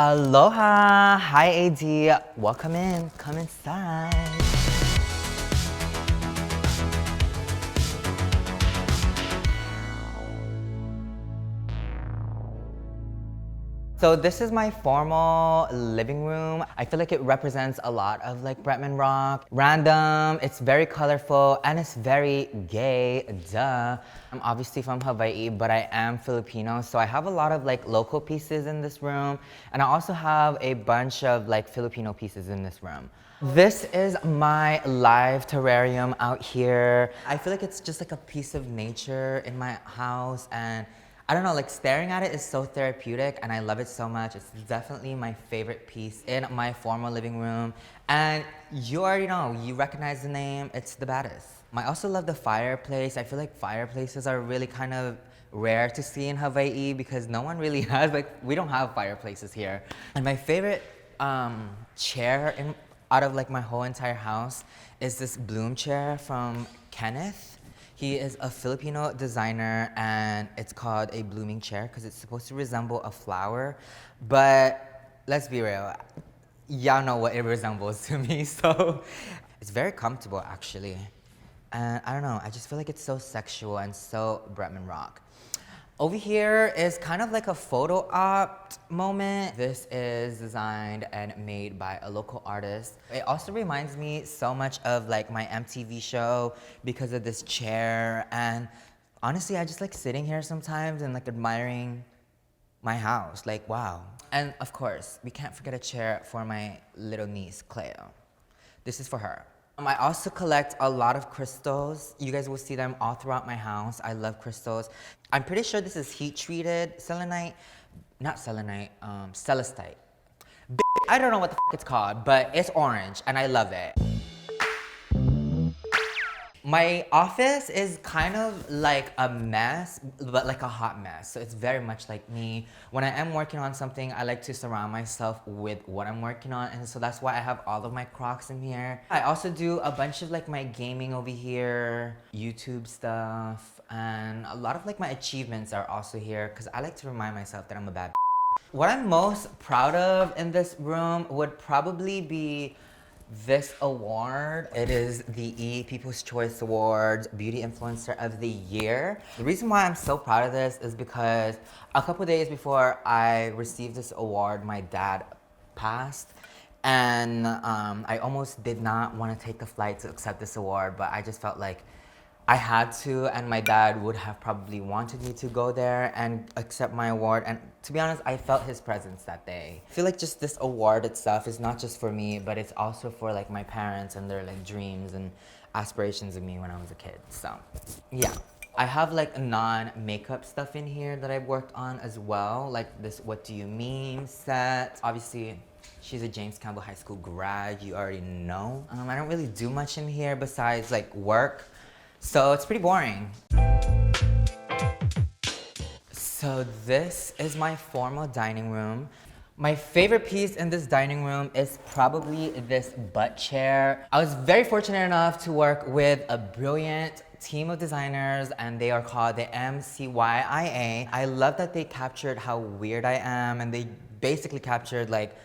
Aloha! Hi AD! Welcome in, come inside. So this is my formal living room. I feel like it represents a lot of like Bretman Rock. Random, it's very colorful, and it's very gay, duh. I'm obviously from Hawaii, but I am Filipino, so I have a lot of like local pieces in this room, and I also have a bunch of like Filipino pieces in this room. This is my live terrarium out here. I feel like it's just like a piece of nature in my house, and I don't know, like staring at it is so therapeutic and I love it so much. It's definitely my favorite piece in my formal living room. And you already know, you recognize the name, it's the baddest. I also love the fireplace. I feel like fireplaces are really kind of rare to see in Hawaii because no one really has, like we don't have fireplaces here. And my favorite chair out of like my whole entire house is this bloom chair from Kenneth. He is a Filipino designer and it's called a blooming chair because it's supposed to resemble a flower. But let's be real, y'all know what it resembles to me, so it's very comfortable actually. And I don't know, I just feel like it's so sexual and so Bretman Rock. Over here is kind of like a photo op moment. This is designed and made by a local artist. It also reminds me so much of like my MTV show because of this chair. And honestly, I just like sitting here sometimes and like admiring my house, like wow. And of course, we can't forget a chair for my little niece, Cleo. This is for her. I also collect a lot of crystals. You guys will see them all throughout my house. I love crystals. I'm pretty sure this is heat treated selenite, not selenite, celestite. I don't know what the f it's called, but it's orange and I love it. My office is kind of like a mess, but like a hot mess. So it's very much like me. When I am working on something, I like to surround myself with what I'm working on. And so that's why I have all of my Crocs in here. I also do a bunch of like my gaming over here, YouTube stuff, and a lot of like my achievements are also here because I like to remind myself that I'm a bad. What I'm most proud of in this room would probably be this award. It is the People's Choice Awards Beauty Influencer of the Year. The reason why I'm so proud of this is because a couple days before I received this award, my dad passed. And I almost did not want to take a flight to accept this award, but I just felt like I had to, and my dad would have probably wanted me to go there and accept my award. And to be honest, I felt his presence that day. I feel like just this award itself is not just for me, but it's also for like my parents and their like dreams and aspirations of me when I was a kid. So yeah. I have like non-makeup stuff in here that I've worked on as well. Like this What Do You Mean set. Obviously, she's a James Campbell High School grad, you already know. I don't really do much in here besides like work. So it's pretty boring. So this is my formal dining room. My favorite piece in this dining room is probably this butt chair. I was very fortunate enough to work with a brilliant team of designers and they are called the MCYIA. I love that they captured how weird I am and they basically captured like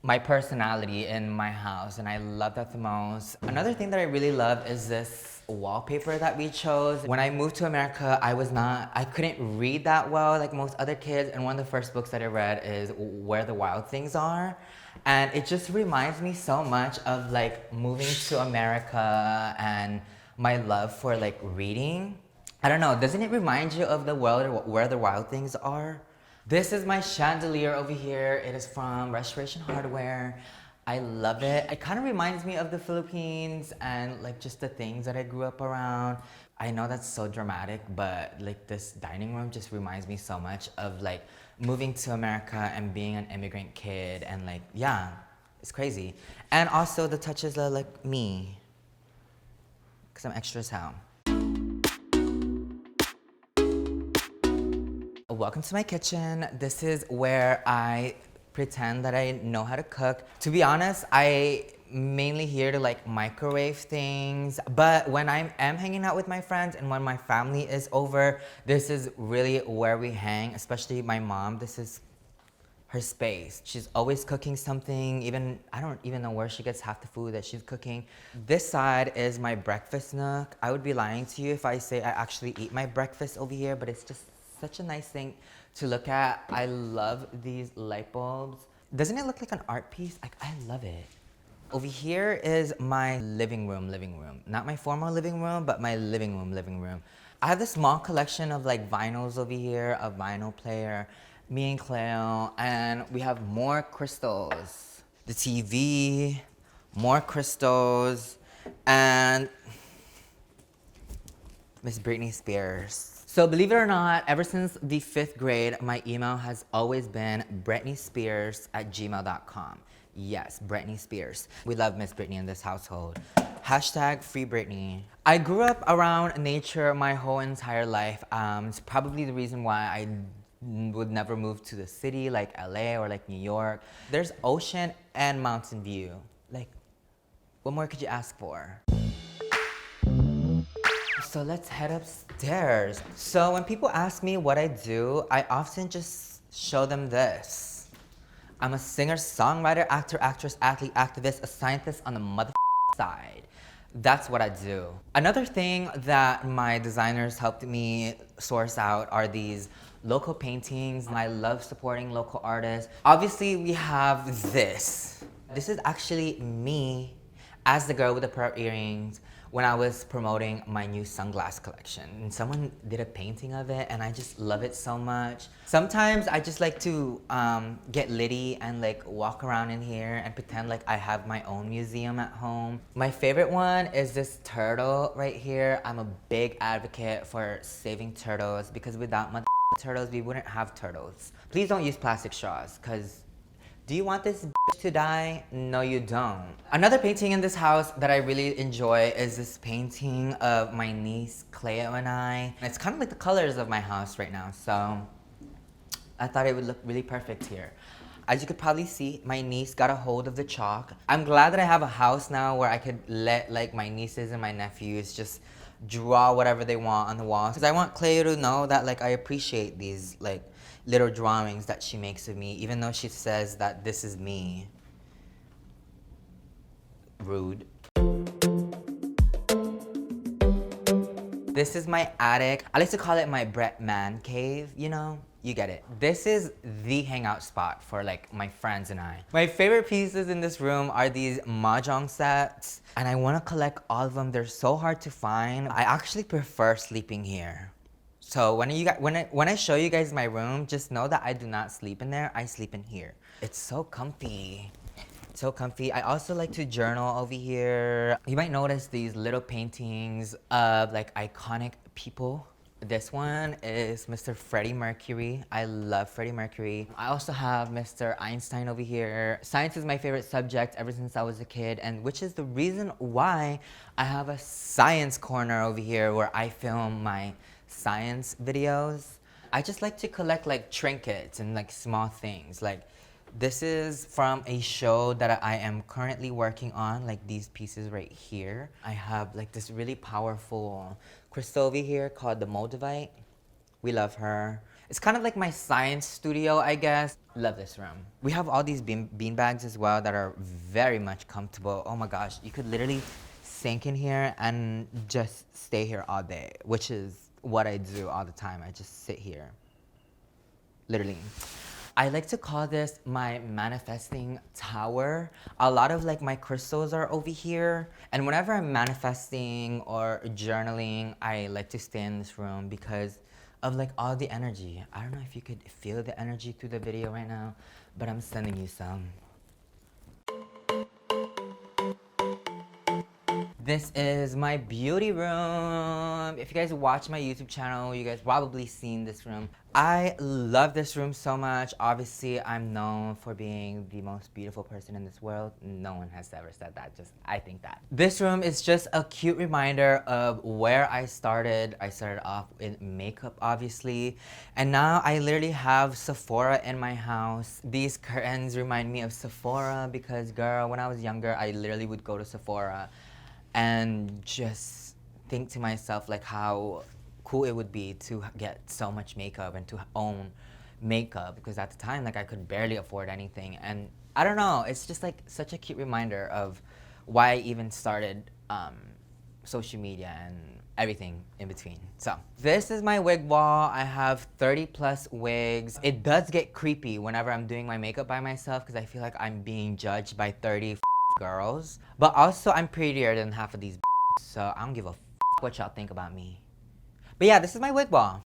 my personality in my house and I love that the most. Another thing that I really love is this wallpaper that we chose. When I moved to America, I couldn't read that well like most other kids, and one of the first books that I read is Where the Wild Things Are. And it just reminds me so much of like moving to America and my love for like reading. I don't know, doesn't it remind you of the world Where the Wild Things Are? This is my chandelier over here. It is from Restoration Hardware. I love it. It kind of reminds me of the Philippines and like just the things that I grew up around. I know that's so dramatic, but like this dining room just reminds me so much of like moving to America and being an immigrant kid and like, yeah, it's crazy. And also the touches are like me, because I'm extra as hell. Welcome to my kitchen. This is where I pretend that I know how to cook. To be honest, I mainly here to like microwave things, but when I am hanging out with my friends and when my family is over, this is really where we hang, especially my mom. This is her space. She's always cooking something, even, I don't even know where she gets half the food that she's cooking. This side is my breakfast nook. I would be lying to you if I say I actually eat my breakfast over here, but it's just such a nice thing to look at. I love these light bulbs. Doesn't it look like an art piece? I love it. Over here is my living room. Not my formal living room, but my living room. I have this small collection of like vinyls over here, a vinyl player, me and Cleo, and we have more crystals. The TV, more crystals, and Miss Britney Spears. So believe it or not, ever since the 5th grade, my email has always been britneyspears@gmail.com. Yes, Britney Spears. We love Miss Britney in this household. Hashtag free Britney. I grew up around nature my whole entire life. It's probably the reason why I would never move to the city like LA or like New York. There's ocean and mountain view. Like, what more could you ask for? So let's head upstairs. So when people ask me what I do, I often just show them this. I'm a singer, songwriter, actor, actress, athlete, activist, a scientist on the mother side. That's what I do. Another thing that my designers helped me source out are these local paintings. I love supporting local artists. Obviously, we have this. This is actually me as the girl with the pearl earrings when I was promoting my new sunglass collection. And someone did a painting of it and I just love it so much. Sometimes I just like to get litty and like walk around in here and pretend like I have my own museum at home. My favorite one is this turtle right here. I'm a big advocate for saving turtles because without turtles, we wouldn't have turtles. Please don't use plastic straws, because do you want this to die? No, you don't. Another painting in this house that I really enjoy is this painting of my niece, Cleo, and I. And it's kind of like the colors of my house right now, so I thought it would look really perfect here. As you could probably see, my niece got a hold of the chalk. I'm glad that I have a house now where I could let like my nieces and my nephews just draw whatever they want on the walls. Because I want Cleo to know that like I appreciate these like little drawings that she makes of me, even though she says that this is me. Rude. This is my attic. I like to call it my Bretman cave, you know? You get it. This is the hangout spot for like my friends and I. My favorite pieces in this room are these mahjong sets, and I want to collect all of them. They're so hard to find. I actually prefer sleeping here. So when I show you guys my room, just know that I do not sleep in there. I sleep in here. It's so comfy. So comfy. I also like to journal over here. You might notice these little paintings of like iconic people. This one is Mr. Freddie Mercury. I love Freddie Mercury. I also have Mr. Einstein over here. Science is my favorite subject ever since I was a kid, and which is the reason why I have a science corner over here where I film my science videos. I just like to collect like trinkets and like small things. Like this is from a show that I am currently working on, like these pieces right here. I have like this really powerful crystal over here called the Moldavite. We love her. It's kind of like my science studio, I guess. Love this room. We have all these bean bags as well that are very much comfortable. Oh my gosh, you could literally sink in here and just stay here all day, which is what I do all the time. I just sit here, literally. I like to call this my manifesting tower. A lot of like my crystals are over here. And whenever I'm manifesting or journaling, I like to stay in this room because of like all the energy. I don't know if you could feel the energy through the video right now, but I'm sending you some. This is my beauty room. If you guys watch my YouTube channel, you guys probably seen this room. I love this room so much. Obviously, I'm known for being the most beautiful person in this world. No one has ever said that, just I think that. This room is just a cute reminder of where I started. I started off in makeup, obviously. And now I literally have Sephora in my house. These curtains remind me of Sephora because girl, when I was younger, I literally would go to Sephora and just think to myself like how cool it would be to get so much makeup and to own makeup because at the time, like I could barely afford anything. And I don't know, it's just like such a cute reminder of why I even started social media and everything in between. So this is my wig wall. I have 30 plus wigs. It does get creepy whenever I'm doing my makeup by myself because I feel like I'm being judged by 30 girls. But also I'm prettier than half of these so I don't give a what y'all think about me. But yeah, this is my wig wall.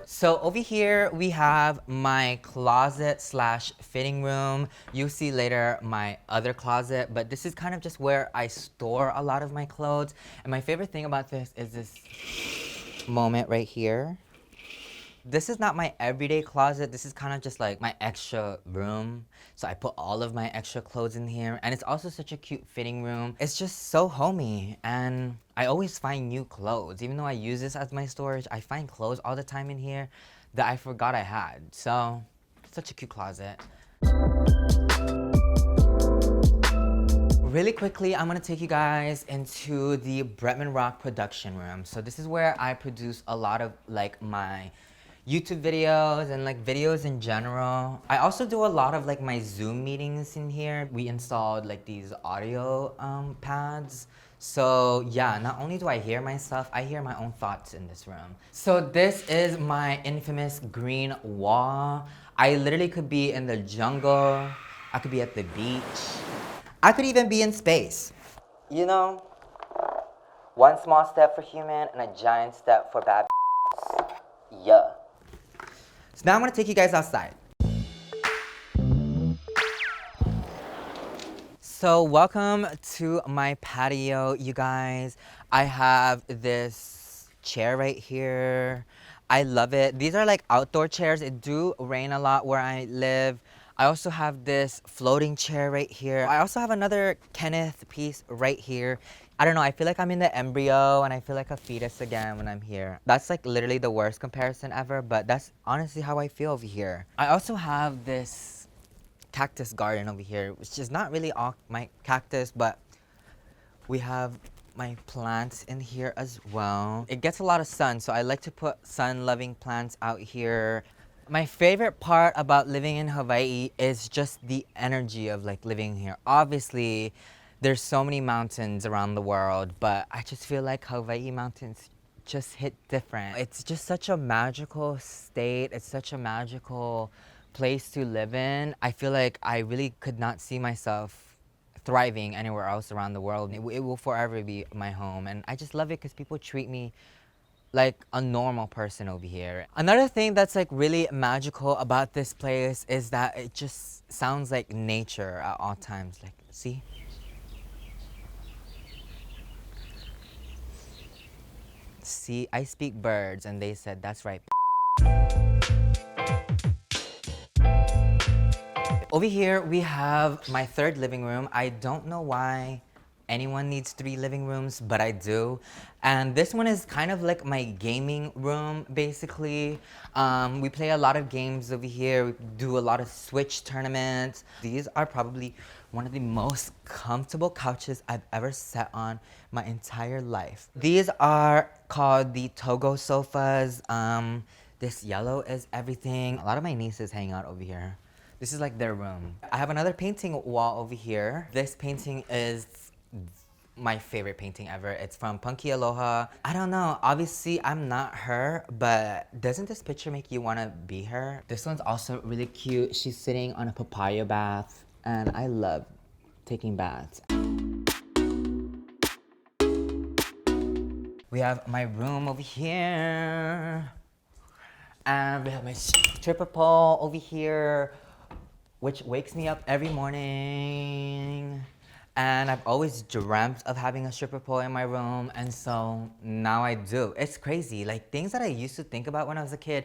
So over here we have my closet slash fitting room. You'll see later my other closet, but this is kind of just where I store a lot of my clothes. And my favorite thing about this is this moment right here. This is not my everyday closet. This is kind of just like my extra room. So I put all of my extra clothes in here. And it's also such a cute fitting room. It's just so homey. And I always find new clothes. Even though I use this as my storage, I find clothes all the time in here that I forgot I had. So, such a cute closet. Really quickly, I'm gonna take you guys into the Bretman Rock production room. So this is where I produce a lot of like my YouTube videos and like videos in general. I also do a lot of like my Zoom meetings in here. We installed like these audio pads. So yeah, not only do I hear myself, I hear my own thoughts in this room. So this is my infamous green wall. I literally could be in the jungle. I could be at the beach. I could even be in space. You know, one small step for human and a giant step for bad. Yeah. So now I'm gonna take you guys outside. So welcome to my patio, you guys. I have this chair right here. I love it. These are like outdoor chairs. It do rain a lot where I live. I also have this floating chair right here. I also have another Kenneth piece right here. I don't know, I feel like I'm in the embryo and I feel like a fetus again when I'm here. That's like literally the worst comparison ever, but that's honestly how I feel over here. I also have this Cactus Garden over here, which is not really all my cactus, but we have my plants in here as well. It gets a lot of sun, so I like to put sun-loving plants out here. My favorite part about living in Hawaii is just the energy of like living here. Obviously, there's so many mountains around the world, but I just feel like Hawaii mountains just hit different. It's just such a magical state. It's such a magical place to live in. I feel like I really could not see myself thriving anywhere else around the world. It will forever be my home, and I just love it because people treat me like a normal person over here. Another thing that's like really magical about this place is that it just sounds like nature at all times. Like, see? See, I speak birds and they said, that's right. Over here, we have my third living room. I don't know why anyone needs 3 living rooms, but I do. And this one is kind of like my gaming room, basically. We play a lot of games over here. We do a lot of Switch tournaments. These are probably one of the most comfortable couches I've ever sat on my entire life. These are called the Togo sofas. This yellow is everything. A lot of my nieces hang out over here. This is like their room. I have another painting wall over here. This painting is my favorite painting ever. It's from Punky Aloha. I don't know, obviously I'm not her, but doesn't this picture make you wanna be her? This one's also really cute. She's sitting on a papaya bath, and I love taking baths. We have my room over here. And we have my stripper pole over here, which wakes me up every morning. And I've always dreamt of having a stripper pole in my room, and so now I do. It's crazy. Like, things that I used to think about when I was a kid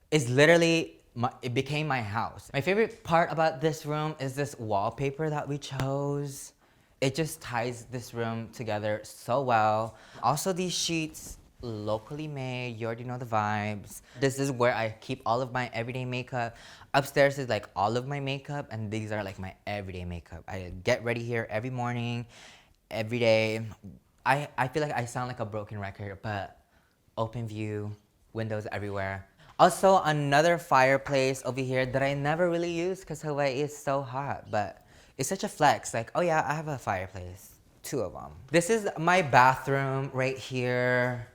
is literally, it became my house. My favorite part about this room is this wallpaper that we chose. It just ties this room together so well. Also, these sheets, locally made, you already know the vibes. This is where I keep all of my everyday makeup. Upstairs is like all of my makeup, and these are like my everyday makeup. I get ready here every morning, every day. I feel like I sound like a broken record, but open view, windows everywhere. Also, another fireplace over here that I never really use because Hawaii is so hot, but it's such a flex. Like, oh yeah, I have a fireplace. 2 of them. This is my bathroom right here.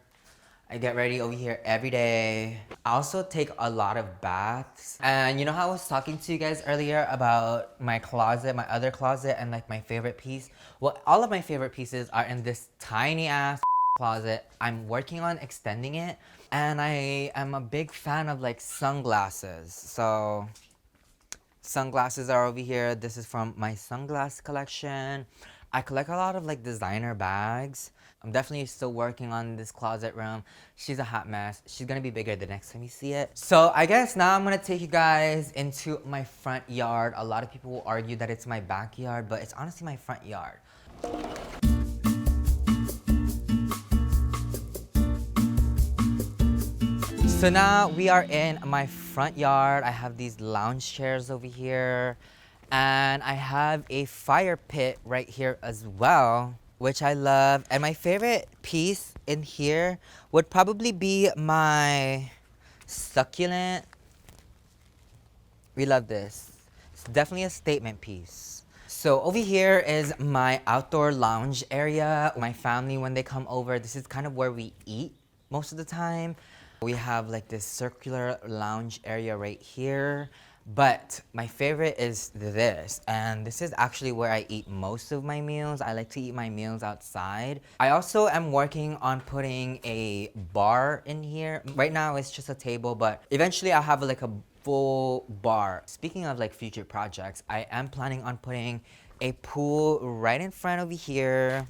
I get ready over here every day. I also take a lot of baths. And you know how I was talking to you guys earlier about my closet, my other closet, and like my favorite piece? Well, all of my favorite pieces are in this tiny ass closet. I'm working on extending it. And I am a big fan of like sunglasses. So sunglasses are over here. This is from my sunglass collection. I collect a lot of like designer bags. I'm definitely still working on this closet room. She's a hot mess. She's gonna be bigger the next time you see it. So I guess now I'm gonna take you guys into my front yard. A lot of people will argue that it's my backyard, but it's honestly my front yard. So now we are in my front yard. I have these lounge chairs over here. And I have a fire pit right here as well, which I love. And my favorite piece in here would probably be my succulent. We love this. It's definitely a statement piece. So over here is my outdoor lounge area. My family, when they come over, this is kind of where we eat most of the time. We have like this circular lounge area right here. But my favorite is this, and this is actually where I eat most of my meals. I like to eat my meals outside. I also am working on putting a bar in here. Right now it's just a table, but eventually I'll have like a full bar. Speaking of like future projects, I am planning on putting a pool right in front over here.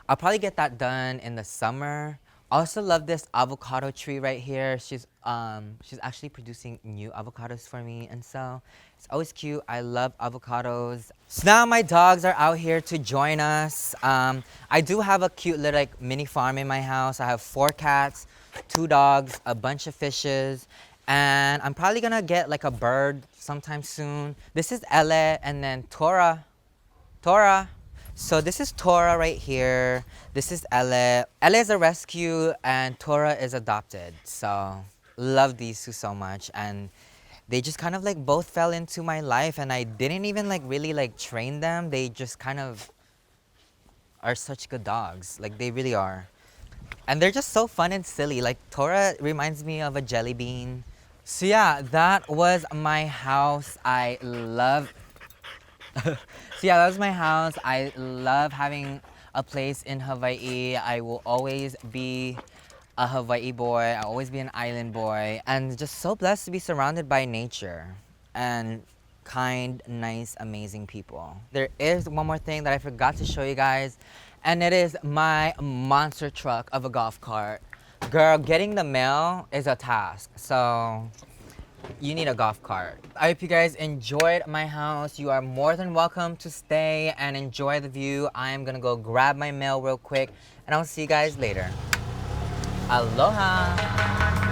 I'll probably get that done in the summer. I also love this avocado tree right here. She's actually producing new avocados for me, and so it's always cute. I love avocados. So now my dogs are out here to join us. I do have a cute little like mini farm in my house. I have 4 cats, 2 dogs, a bunch of fishes, and I'm probably gonna get like a bird sometime soon. This is Elle, and then Tora. So this is Tora right here. This is Elle. Elle is a rescue and Tora is adopted. So love these 2 so much. And they just kind of like both fell into my life, and I didn't even like really like train them. They just kind of are such good dogs. Like they really are. And they're just so fun and silly. Like Tora reminds me of a jelly bean. So yeah, that was my house. I love So yeah, that was my house. I love having a place in Hawaii. I will always be a Hawaii boy. I'll always be an island boy. And just so blessed to be surrounded by nature and kind, nice, amazing people. There is one more thing that I forgot to show you guys, and it is my monster truck of a golf cart. Girl, getting the mail is a task. So you need a golf cart. I hope you guys enjoyed my house. You are more than welcome to stay and enjoy the view. I am gonna go grab my mail real quick, and I'll see you guys later. Aloha!